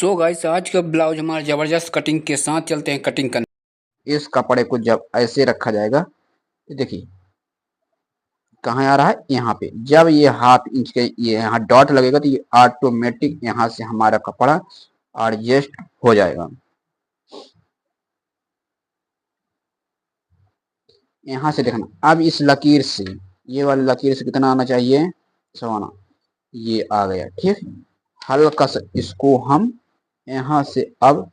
So guys आज का blouse हमारा जबरदस्त कटिंग के साथ चलते हैं कटिंग करने। इस कपड़े को जब ऐसे रखा जाएगा तो देखिए कहाँ आ रहा है, यहाँ पे जब ये हाफ इंच के ये यहाँ डॉट लगेगा तो ये ऑटोमेटिक यहाँ से हमारा कपड़ा एडजस्ट हो जाएगा। यहाँ से देखना, अब इस लकीर से ये वाली लकीर से कितना आना चाहिए, सवाना, ये आ गया। ठीक, हल्का सा इसको हम यहाँ से अब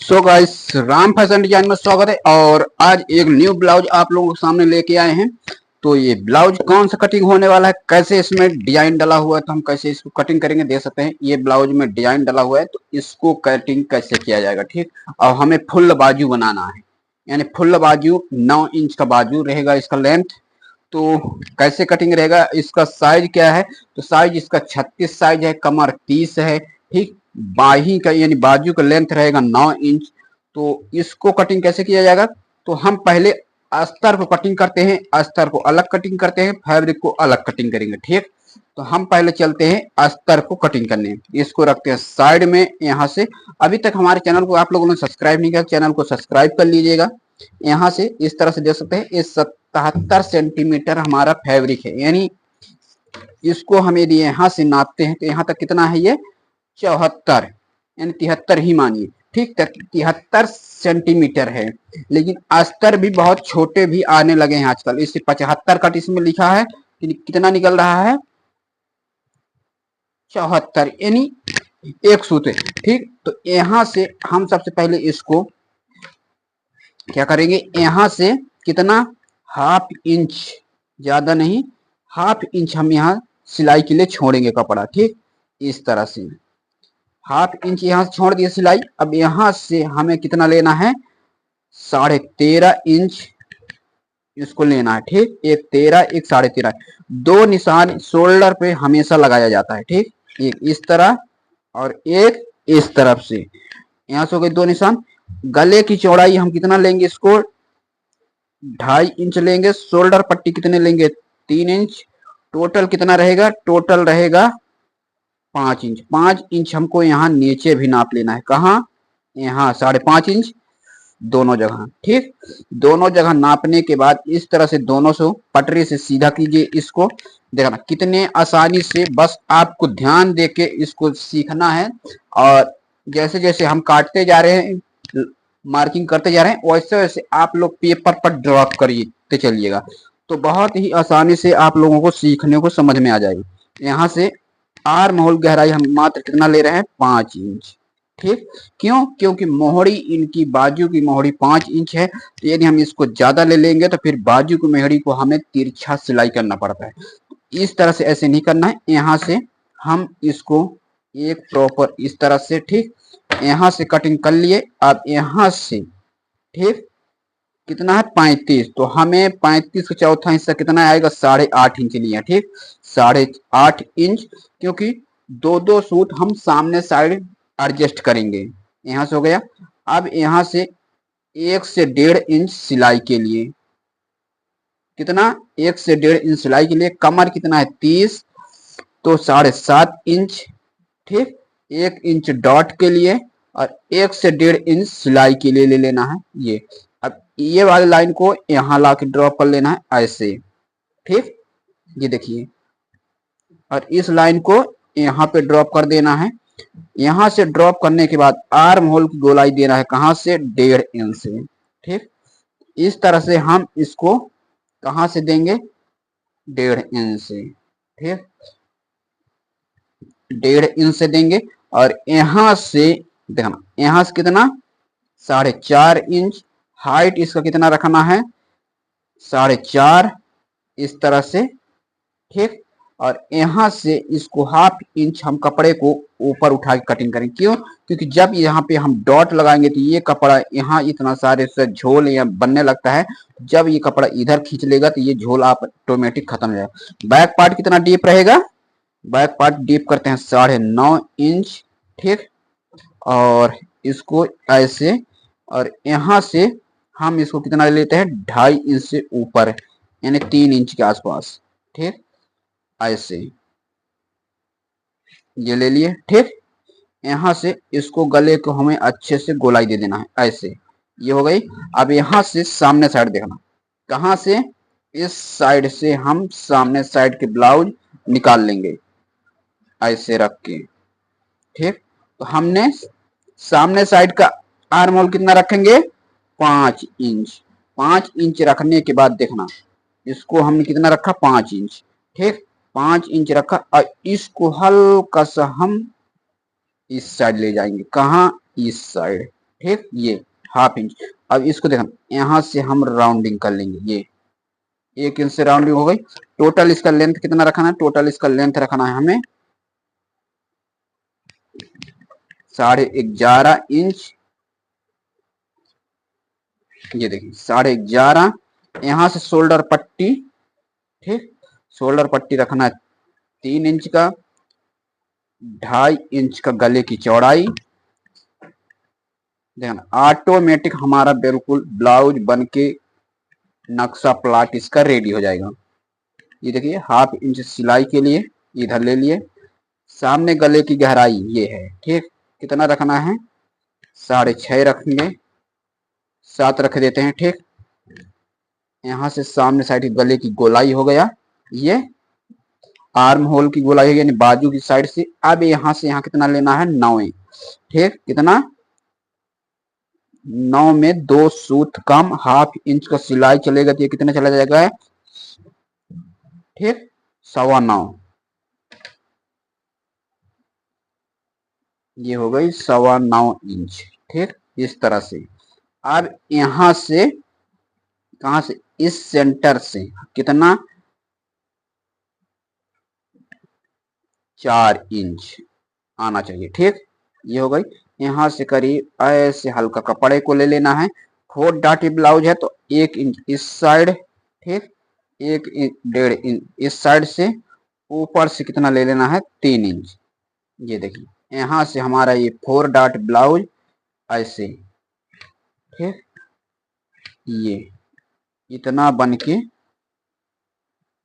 so guys, Ram fashion design में स्वागत है। और आज एक न्यू ब्लाउज आप लोगों के सामने लेके आए हैं। तो ये ब्लाउज कौन सा कटिंग होने वाला है, कैसे इसमें डिजाइन डला हुआ है, तो हम कैसे इसको कटिंग करेंगे देख सकते हैं। ये ब्लाउज में डिजाइन डला हुआ है तो इसको कटिंग कैसे किया जाएगा। ठीक, और हमें फुल बाजू बनाना है, यानी फुल बाजू 9 इंच का बाजू रहेगा इसका लेंथ। तो कैसे कटिंग रहेगा, इसका साइज क्या है, तो साइज इसका 36 साइज है, कमर 30 है। ठीक, बाही का यानी बाजू का लेंथ रहेगा 9 इंच। तो इसको कटिंग कैसे किया जाएगा, तो हम पहले अस्तर को कटिंग करते हैं, अस्तर को अलग कटिंग करते हैं, फैब्रिक को अलग कटिंग करेंगे। ठीक, तो हम पहले चलते हैं अस्तर को कटिंग करने। इसको रखते हैं साइड में यहाँ से। अभी तक हमारे चैनल को आप लोगों ने सब्सक्राइब नहीं किया, चैनल को सब्सक्राइब कर लीजिएगा। यहाँ से इस तरह से देख सकते हैं, इस 77 सेंटीमीटर हमारा फैब्रिक है, यानी इसको हम यदि यहाँ से नापते हैं तो यहाँ तक कितना है, ये 74 यानी 73 ही मानिए। ठीक, 73 सेंटीमीटर है। लेकिन अस्तर भी बहुत छोटे भी आने लगे हैं आजकल। इससे 75 कट इसमें लिखा है, कितना निकल रहा है, 74 यानी एक सूत्र। ठीक, तो यहाँ से हम सबसे पहले इसको क्या करेंगे, यहाँ से कितना, हाफ इंच, ज्यादा नहीं, हाफ इंच हम यहाँ सिलाई के लिए छोड़ेंगे कपड़ा। ठीक, इस तरह से हाफ इंच यहाँ से छोड़ दिए सिलाई। अब यहाँ से हमें कितना लेना है, 13.5 इंच इसको लेना है। ठीक, एक 13 एक 13.5, दो निशान शोल्डर पे हमेशा लगाया जाता है। ठीक, एक इस तरह और एक इस तरफ से, यहाँ से हो गए दो निशान। गले की चौड़ाई हम कितना लेंगे, इसको 2.5 इंच लेंगे। शोल्डर पट्टी कितने लेंगे, 3 इंच। टोटल कितना रहेगा, टोटल रहेगा 5 इंच। 5 इंच हमको यहाँ नीचे भी नाप लेना है, कहाँ, यहाँ 5.5 इंच दोनों जगह। ठीक, दोनों जगह नापने के बाद इस तरह से दोनों से पटरी से सीधा कीजिए। इसको देखना कितने आसानी से, बस आपको ध्यान दे के इसको सीखना है। और जैसे जैसे हम काटते जा रहे हैं, मार्किंग करते जा रहे हैं, वैसे वैसे आप लोग पेपर पर ड्रॉप करते चलिएगा, तो बहुत ही आसानी से आप लोगों को सीखने को समझ में आ जाएगी। यहाँ से आर्म होल गहराई हम मात्र कितना ले रहे हैं, 5 इंच। ठीक, क्यों, क्योंकि मोहड़ी, इनकी बाजू की मोहड़ी 5 इंच है। तो यदि हम इसको ज्यादा ले लेंगे तो फिर बाजू की मोहड़ी को हमें तिरछा सिलाई करना पड़ता है। इस तरह से ऐसे नहीं करना है। यहाँ से हम इसको एक प्रॉपर इस तरह से, ठीक, यहाँ से कटिंग कर लिए। अब यहाँ से, ठीक, कितना है, 35, तो हमें 35 का चौथा हिस्सा कितना आएगा, 8.5 इंच लिया। ठीक, 8.5 इंच, क्योंकि दो दो सूट हम सामने साइड एडजस्ट करेंगे। यहाँ से हो गया। अब यहाँ से 1 से 1.5 इंच सिलाई के लिए, कितना, 1 से 1.5 इंच सिलाई के लिए। कमर कितना है, 30, तो 7.5 इंच। ठीक, 1 इंच डॉट के लिए और 1 से 1.5 इंच सिलाई के लिए ले लेना है ये। अब ये वाली लाइन को यहाँ ला के ड्रॉप कर लेना है ऐसे। ठीक, ये देखिए, और इस लाइन को यहाँ पे ड्रॉप कर देना है। यहाँ से ड्रॉप करने के बाद आर्म होल की गोलाई देना है, कहाँ से, 1.5 इंच से। ठीक, इस तरह से हम इसको कहाँ से देंगे, 1.5 इंच से। ठीक, 1.5 इंच से देंगे। और यहाँ से देखना, यहाँ से कितना, 4.5 इंच। हाइट इसका कितना रखना है, 4.5, इस तरह से। ठीक, और यहाँ से इसको हाफ इंच हम कपड़े को ऊपर उठा के कटिंग करें। क्यों, क्योंकि जब यहाँ पे हम डॉट लगाएंगे तो ये कपड़ा यहाँ इतना सारे से झोल यहाँ बनने लगता है। जब ये कपड़ा इधर खींच लेगा तो ये झोल आप ऑटोमेटिक खत्म हो जाएगा। बैक पार्ट कितना डीप रहेगा, बैक पार्ट डीप करते हैं 9.5 इंच। ठीक, और इसको ऐसे, और यहाँ से हम इसको कितना ले लेते हैं, 2.5 इंच से ऊपर। यानी 3 इंच के आसपास। ठीक, ऐसे ये ले लिए। ठीक, यहाँ से इसको गले को हमें अच्छे से गोलाई दे देना है, ऐसे ये हो गई। अब यहाँ से सामने साइड देखना, कहाँ से, इस साइड से हम सामने साइड के ब्लाउज निकाल लेंगे ऐसे रख के। ठीक, तो हमने सामने साइड का आर्म होल कितना रखेंगे, 5 इंच। 5 इंच रखने के बाद देखना, इसको हमने कितना रखा, 5 इंच। ठीक, 5 इंच रखा और इसको हल्का सा हम इस साइड ले जाएंगे, कहाँ, इस साइड। ठीक, ये 1/2 इंच। अब इसको देखना, यहाँ से हम राउंडिंग कर लेंगे, ये 1 इंच से राउंडिंग हो गई। टोटल इसका लेंथ कितना रखना है, टोटल इसका लेंथ रखना है हमें 11.5 इंच। ये देखिए 11.5। यहाँ से शोल्डर पट्टी, ठीक, शोल्डर पट्टी रखना है 3 इंच का। 2.5 इंच का गले की चौड़ाई। देखना ऑटोमेटिक हमारा बिल्कुल ब्लाउज बन के नक्शा प्लाट इसका रेडी हो जाएगा। ये देखिए 1/2 इंच सिलाई के लिए इधर ले लिए। सामने गले की गहराई ये है। ठीक, कितना रखना है, 6.5 रखेंगे, 7 रख देते हैं। ठीक, यहाँ से सामने साइड की गले की गोलाई हो गया, ये आर्म होल की गोलाई है, यानी बाजू की साइड से। अब यहाँ से यहाँ कितना लेना है, 9 इंच। ठीक, कितना, 9 में 2 सूत कम, 1/2 इंच का सिलाई चलेगा तो ये कितना चला जाएगा, ठीक, 9.25। ये हो गई 9.25 इंच। ठीक, इस तरह से। अब यहां से, कहां से, इस सेंटर से कितना, 4 इंच आना चाहिए। ठीक, ये हो गई। यहां से करीब ऐसे हल्का कपड़े को ले लेना है। 4 डाटी ब्लाउज है तो 1 इंच इस साइड, ठीक, 1.5 इंच इस साइड से, ऊपर से कितना ले लेना है, 3 इंच। ये देखिए यहाँ से हमारा ये 4 डॉट ब्लाउज ऐसे, ठीक, ये इतना बन के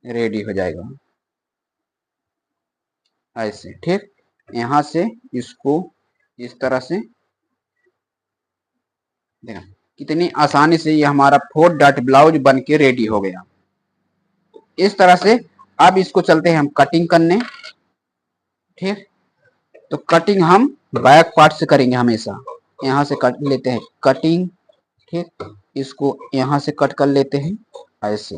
रेडी हो जाएगा ऐसे। ठीक, यहाँ से इसको इस तरह से देखना कितनी आसानी से ये हमारा 4 डॉट ब्लाउज बन के रेडी हो गया इस तरह से। अब इसको चलते हैं हम कटिंग करने। ठीक, तो कटिंग हम बैक पार्ट से करेंगे हमेशा। यहाँ से कट लेते हैं कटिंग। ठीक, इसको यहाँ से कट कर लेते हैं ऐसे,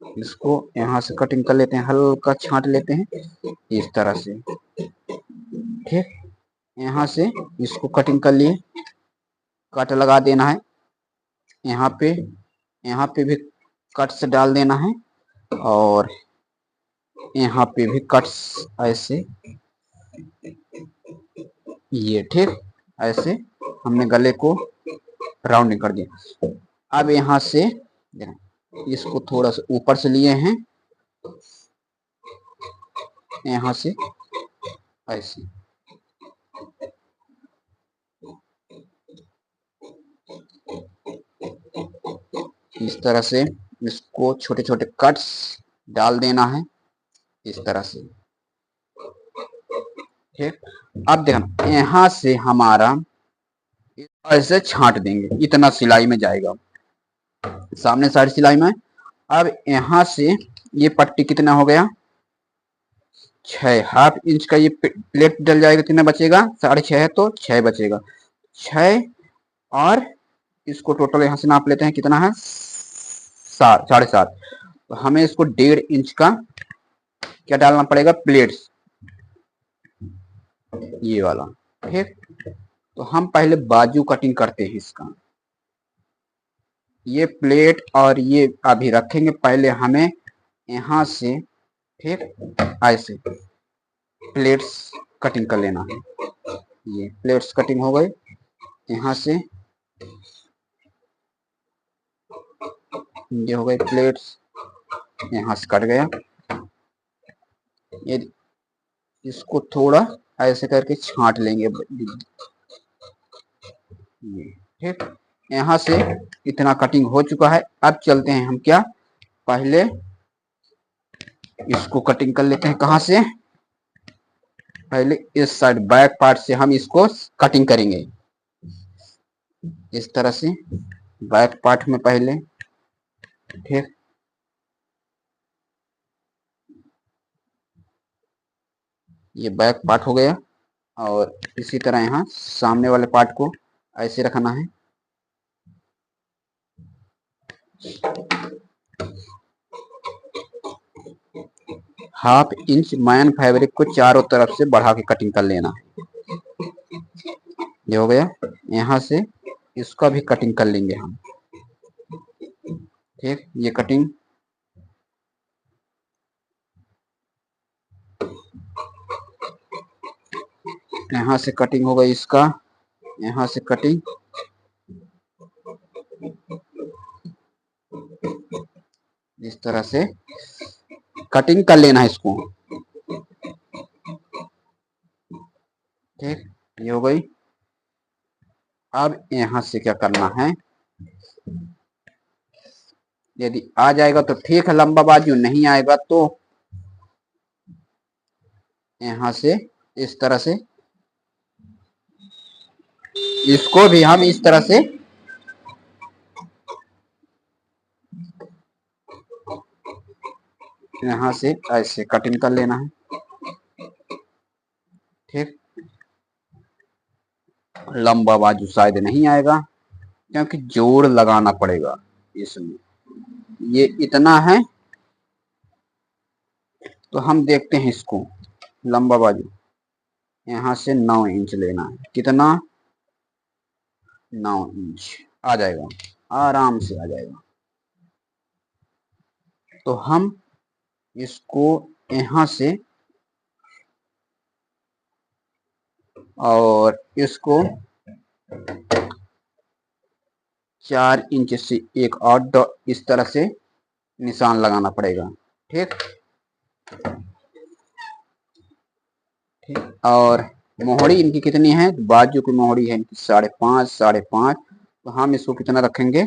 इसको यहाँ से कटिंग कर लेते हैं, हल्का छांट लेते हैं इस तरह से। ठीक, यहाँ से इसको कटिंग कर लिए, कट लगा देना है यहाँ पे भी कट्स डाल देना है, और यहाँ पे भी कट्स ऐसे, ये। ठीक, ऐसे हमने गले को राउंडिंग कर दिया। अब यहाँ से इसको थोड़ा सा ऊपर से लिए हैं, यहाँ से ऐसे, इस तरह से इसको छोटे छोटे कट्स डाल देना है इस तरह से। ठीक, अब देखना यहाँ से हमारा ऐसे छांट देंगे, इतना सिलाई में जाएगा सामने साइड सिलाई में। अब यहाँ से ये पट्टी कितना हो गया, 6, 1/2 इंच का ये प्लेट डल जाएगा, कितना बचेगा, 6.5 है तो 6 बचेगा, 6। और इसको टोटल यहाँ से नाप लेते हैं, कितना है, 7.5। तो हमें इसको 1.5 इंच का क्या डालना पड़ेगा, प्लेट्स, ये वाला। ठीक, तो हम पहले बाजू कटिंग करते हैं इसका, ये प्लेट और ये अभी रखेंगे। पहले हमें यहाँ से, ठीक, ऐसे प्लेट्स कटिंग कर लेना है। ये प्लेट्स कटिंग हो गए, यहाँ से ये हो गए प्लेट्स, यहाँ से कट गया। ये इसको थोड़ा ऐसे करके छांट लेंगे ये। ठीक, यहाँ से इतना कटिंग हो चुका है। अब चलते हैं हम क्या, पहले इसको कटिंग कर लेते हैं। कहाँ से, पहले इस साइड बैक पार्ट से हम इसको कटिंग करेंगे। इस तरह से बैक पार्ट में पहले, ठीक, ये बैक पार्ट हो गया। और इसी तरह यहाँ सामने वाले पार्ट को ऐसे रखना है। हाफ इंच मैन फैब्रिक को चारों तरफ से बढ़ा के कटिंग कर लेना है। ये हो गया। यहाँ से इसका भी कटिंग कर लेंगे हम, ठीक। ये कटिंग यहाँ से कटिंग हो गई इसका, यहाँ से कटिंग, इस तरह से कटिंग कर लेना है इसको, ठीक। ये हो गई। अब यहाँ से क्या करना है, यदि आ जाएगा तो ठीक है लंबा बाजू, नहीं आएगा तो यहाँ से इस तरह से इसको भी हम इस तरह से यहाँ से ऐसे कटिंग कर लेना है, ठीक। लंबा बाजू शायद नहीं आएगा क्योंकि जोड़ लगाना पड़ेगा इसमें। ये इतना है तो हम देखते हैं इसको। लंबा बाजू यहाँ से 9 इंच लेना है। कितना, 9 इंच आ जाएगा, आराम से आ जाएगा। तो हम इसको यहाँ से और इसको 4 इंच से एक और इस तरह से निशान लगाना पड़ेगा, ठीक। ठीक। और मोहरी इनकी कितनी है, बाजू की मोहरी है इनकी 5.5, तो हम इसको कितना रखेंगे,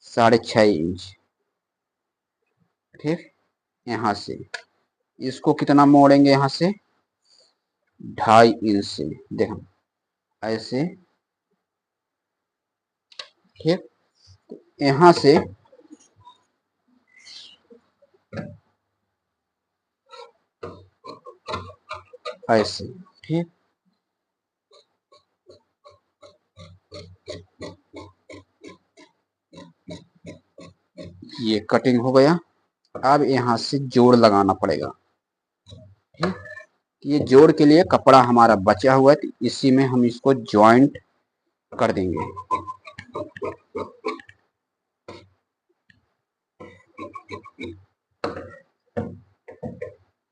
6.5 इंच, ठीक। यहाँ से इसको कितना मोड़ेंगे, यहाँ से 2.5 इंच से, देखो ऐसे, ठीक। यहाँ से ऐसे, ठीक। ये कटिंग हो गया। अब यहाँ से जोड़ लगाना पड़ेगा, ठीक। ये जोड़ के लिए कपड़ा हमारा बचा हुआ है, तो इसी में हम इसको जॉइंट कर देंगे।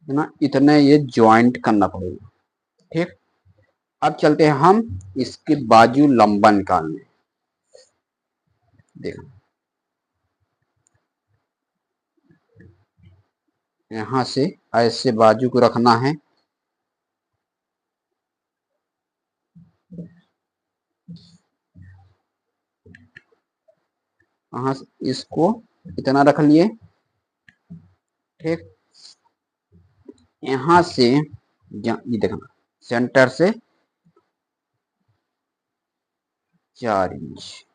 ना इतने ये जॉइंट करना पड़ेगा, ठीक। अब चलते हैं हम इसके बाजू लंबा निकालने। देखो यहाँ से ऐसे बाजू को रखना है, यहाँ से इसको इतना रख लिए, ठीक। यहाँ से ये देखना सेंटर से 4 इंच,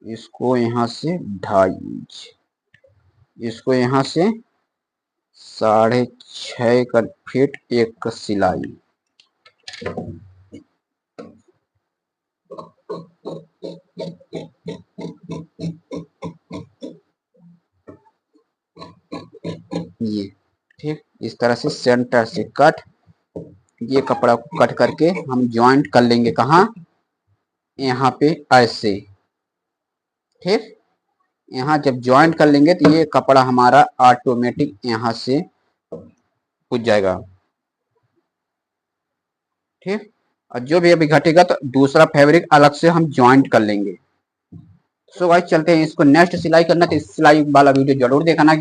इसको यहाँ से 2.5 इंच, इसको यहाँ से 6.5 फीट एक सिलाई, ये, ठीक। इस तरह से सेंटर से कट, ये कपड़ा को कट करके हम ज्वाइंट कर लेंगे। कहाँ, यहाँ पे ऐसे, ठीक। यहाँ जब ज्वाइंट कर लेंगे तो ये कपड़ा हमारा ऑटोमेटिक यहाँ से पूछ जाएगा, ठीक। और जो भी अभी घटेगा तो दूसरा फैब्रिक अलग से हम ज्वाइंट कर लेंगे। सो गाइस चलते हैं इसको नेक्स्ट सिलाई करना, तो इस सिलाई वाला वीडियो जरूर देखना।